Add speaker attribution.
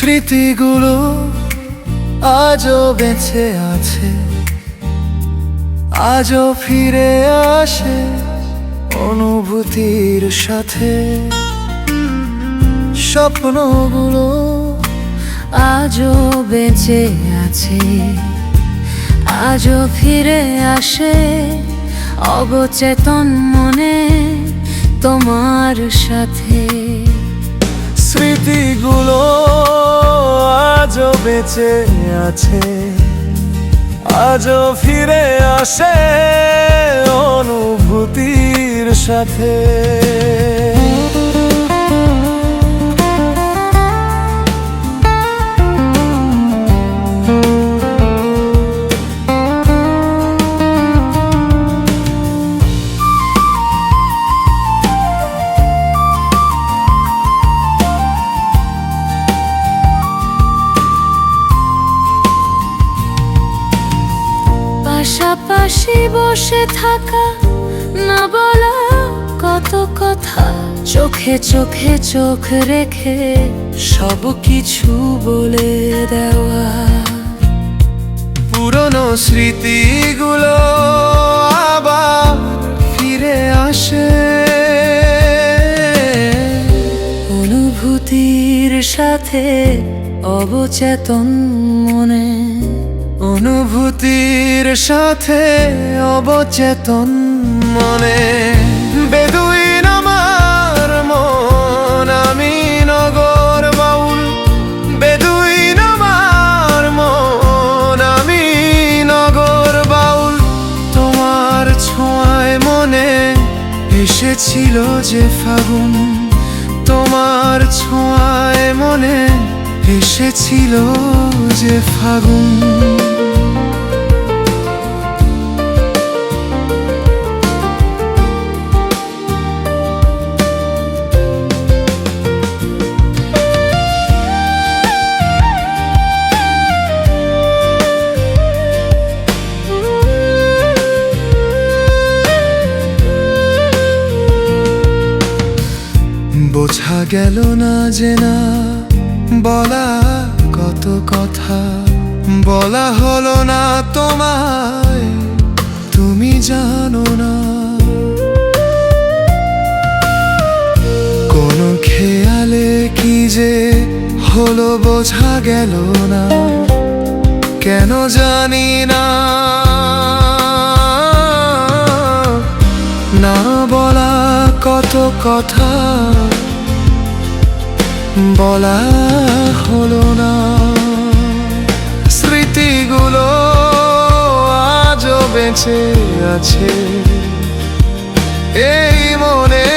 Speaker 1: স্মৃতিগুলো আজও বেঁচে আছে, আজও ফিরে আসে অনুভূতির সাথে। স্বপ্নগুলো
Speaker 2: আজও বেঁচে আছে, আজও ফিরে আসে অবচেতন মনে তোমার সাথে।
Speaker 1: স্মৃতিগুলো আজও বেঁচে আছে, আজও ফিরে আসে অনুভূতির সাথে।
Speaker 2: পাশাপাশি বসে থাকা, না বলা কত কথা, চোখে চোখে চোখ রেখে সব কিছু বলে দেওয়া।
Speaker 1: পুরনো স্মৃতিগুলো আবার ফিরে আসে
Speaker 2: অনুভূতির সাথে অবচেতন মনে।
Speaker 1: অনুভূতির সাথে অবচেতন মনে। বেদুইন আমার মন, আমি নগর বাউল। বেদুইন আমার মন, আমি নগর বাউল। তোমার ছোঁয়ায় মনে এসেছিল যে ফাগুন, তোমার ছোঁয়ায় মনে এসেছিল যে ফাগুন। বোঝা গেল না যে না বলা কত কথা, বলা হলো না তোমায়, তুমি জানো না। কোন খেয়ালে কি যে হলো বোঝা গেল না, কেন জানি না। না বলা কত কথা বলা হলো না। স্মৃতিগুলো আজও বেঁচে আছে এই মনে।